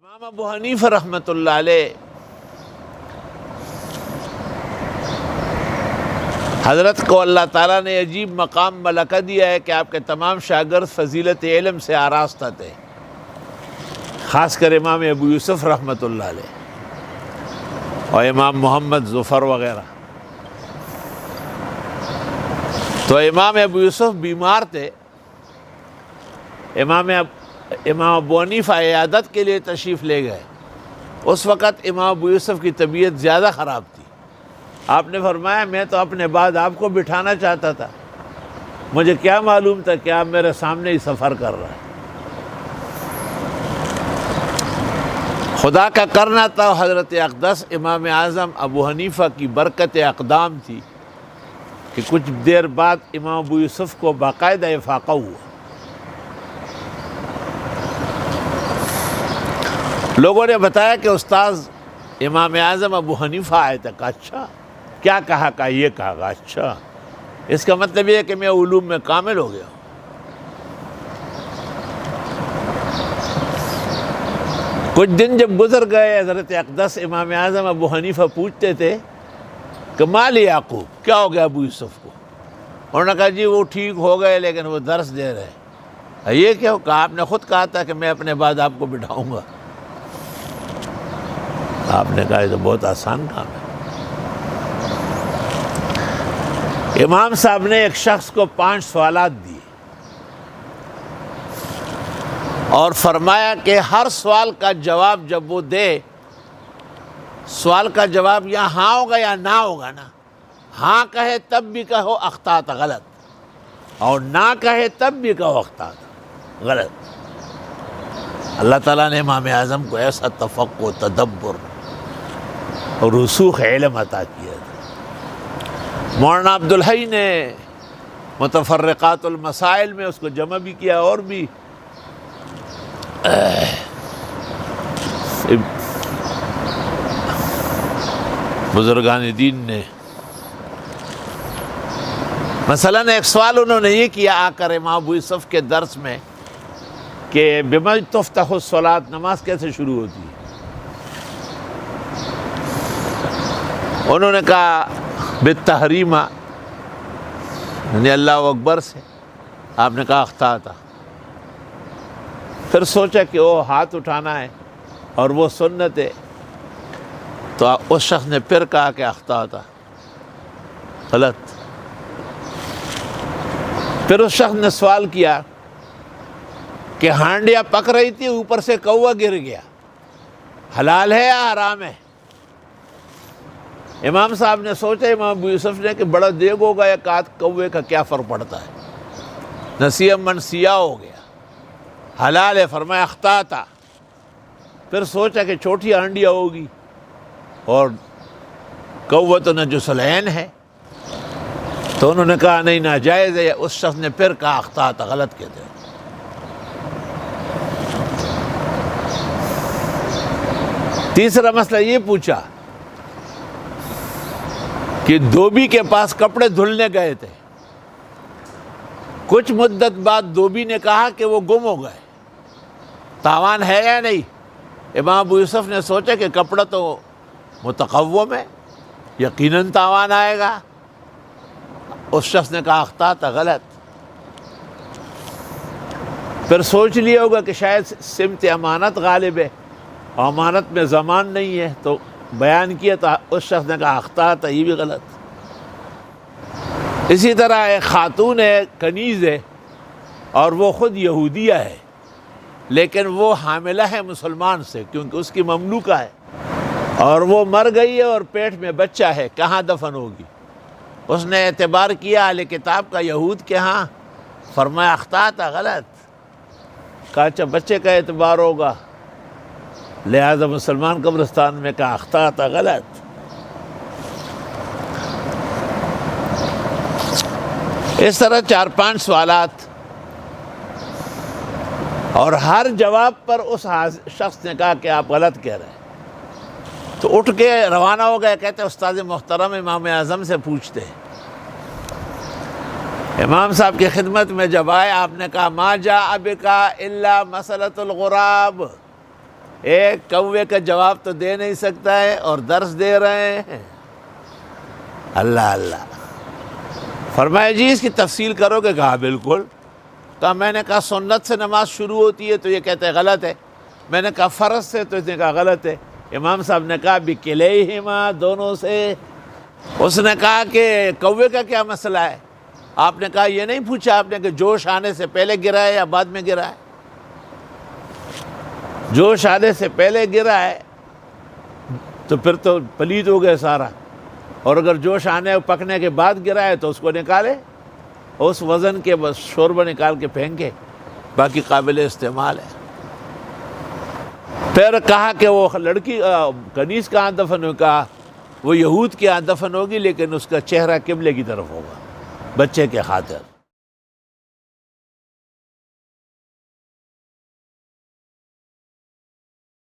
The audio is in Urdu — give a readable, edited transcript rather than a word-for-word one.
امام ابو حنیفہ رحمۃ اللہ علیہ حضرت کو اللہ تعالیٰ نے عجیب مقام ملکہ دیا ہے کہ آپ کے تمام شاگرد فضیلت علم سے آراستہ تھے، خاص کر امام ابو یوسف رحمۃ اللہ علیہ اور امام محمد ظفر وغیرہ۔ تو امام ابو یوسف بیمار تھے، امام ابو حنیفہ عیادت کے لیے تشریف لے گئے۔ اس وقت امام ابو یوسف کی طبیعت زیادہ خراب تھی۔ آپ نے فرمایا میں تو اپنے بعد آپ کو بٹھانا چاہتا تھا، مجھے کیا معلوم تھا کہ آپ میرے سامنے ہی سفر کر رہے ہیں۔ خدا کا کرنا تھا حضرت اقدس امام اعظم ابو حنیفہ کی برکت اقدام تھی کہ کچھ دیر بعد امام ابو یوسف کو باقاعدہ افاقہ ہوا۔ لوگوں نے بتایا کہ استاذ امام اعظم ابو حنیفہ آئے تھے۔ کہا اچھا، کیا کہا؟ کہا یہ کہا۔ اچھا، اس کا مطلب یہ ہے کہ میں علوم میں کامل ہو گیا ہوں۔ کچھ دن جب گزر گئے، حضرت اقدس امام اعظم ابو حنیفہ پوچھتے تھے کہ مال یعقوب، کیا ہو گیا ابو یوسف کو؟ انہوں نے کہا جی وہ ٹھیک ہو گئے لیکن وہ درس دے رہے ہیں۔ یہ کیا؟ کہا آپ نے خود کہا تھا کہ میں اپنے بعد آپ کو بٹھاؤں گا۔ آپ نے کہا یہ تو بہت آسان کام ہے۔ امام صاحب نے ایک شخص کو 5 سوالات دیے اور فرمایا کہ ہر سوال کا جواب جب وہ دے، سوال کا جواب یا ہاں ہوگا یا نہ ہوگا نا۔ ہاں کہے تب بھی کہو اخطأت غلط، اور نہ کہے تب بھی کہو اخطأت غلط۔ اللہ تعالیٰ نے امام اعظم کو ایسا تفقہ، تدبر اور رسوخ علم عطا کیا تھا۔ مولانا عبدالحی نے متفرقات المسائل میں اس کو جمع بھی کیا، اور بھی بزرگان دین نے۔ مثلاً ایک سوال انہوں نے یہ کیا آ کر امام ابو یوسف کے درس میں کہ بما تفتح الصلاۃ، نماز کیسے شروع ہوتی ہے؟ انہوں نے کہا بالتحریمہ، یعنی اللہ اکبر سے۔ آپ نے کہا اخطأت۔ پھر سوچا کہ وہ ہاتھ اٹھانا ہے اور وہ سنت ہے، تو اس شخص نے پھر کہا کہ اخطأت، غلط۔ پھر اس شخص نے سوال کیا کہ ہانڈیاں پک رہی تھی، اوپر سے کوا گر گیا، حلال ہے یا حرام ہے؟ امام صاحب نے سوچا، امام ابو یوسف نے، کہ بڑا دیگ ہوگا ایک آدھ کوے کا، کیا فرق پڑتا ہے، نسیہ منسیہ ہو گیا، حلال ہے۔ فرمایا اخطأت۔ پھر سوچا کہ چھوٹی ہانڈیاں ہوگی اور کوہ تو نجس العین ہے، تو انہوں نے کہا نہیں ناجائز ہے۔ اس شخص نے پھر کہا اخطأت، غلط کہتے ہیں۔ تیسرا مسئلہ یہ پوچھا کہ دھوبی کے پاس کپڑے دھلنے گئے تھے، کچھ مدت بعد دھوبی نے کہا کہ وہ گم ہو گئے، تاوان ہے یا نہیں؟ امام ابو یوسف نے سوچا کہ کپڑا تو متقوم ہے، یقیناً تاوان آئے گا۔ اس شخص نے کہا اخطأت، غلط۔ پھر سوچ لیا ہوگا کہ شاید سمت امانت غالب ہے، امانت میں ضمان نہیں ہے، تو بیان کیا، تو اس شخص نے کہا اخطأت، یہ بھی غلط۔ اسی طرح ایک خاتون ہے، کنیز ہے، اور وہ خود یہودیہ ہے، لیکن وہ حاملہ ہے مسلمان سے، کیونکہ اس کی مملوکہ ہے، اور وہ مر گئی ہے اور پیٹ میں بچہ ہے، کہاں دفن ہوگی؟ اس نے اعتبار کیا اہل کتاب کا یہود کے ہاں، فرمایا اخطأت، غلط۔ کہا اچھا بچے کا اعتبار ہوگا، لہذا مسلمان قبرستان میں، کہا اخطأت، غلط۔ اس طرح 4-5 سوالات، اور ہر جواب پر اس شخص نے کہا کہ آپ غلط کہہ رہے ہیں۔ تو اٹھ کے روانہ ہو گئے، کہتے استاد محترم امام اعظم سے پوچھتے ہیں۔ امام صاحب کی خدمت میں جب آئے، آپ نے کہا ما جاء بک الا مسألۃ الغراب، ایک کوے کا جواب تو دے نہیں سکتا ہے اور درس دے رہے ہیں۔ اللہ اللہ۔ فرمایا جی اس کی تفصیل کرو گے؟ کہا بالکل۔ کہا میں نے کہا سنت سے نماز شروع ہوتی ہے تو یہ کہتے ہیں غلط ہے، میں نے کہا فرض سے تو اس نے کہا غلط ہے۔ امام صاحب نے کہا بکلیہما، دونوں سے۔ اس نے کہا کہ کوے کا کیا مسئلہ ہے؟ آپ نے کہا یہ نہیں پوچھا آپ نے کہ جوش آنے سے پہلے گرا ہے یا بعد میں گرا ہے؟ جوش آنے سے پہلے گرا ہے تو پھر تو پلید ہو گئے سارا، اور اگر جوش آنے پکنے کے بعد گرا ہے تو اس کو نکالے، اس وزن کے بس شوربہ نکال کے پھینکے، باقی قابل استعمال ہے۔ پھر کہا کہ وہ لڑکی کنیز کہاں دفن ہوگی؟ کہا وہ یہود کے ہاں دفن ہوگی، لیکن اس کا چہرہ قبلے کی طرف ہوگا بچے کے خاطر۔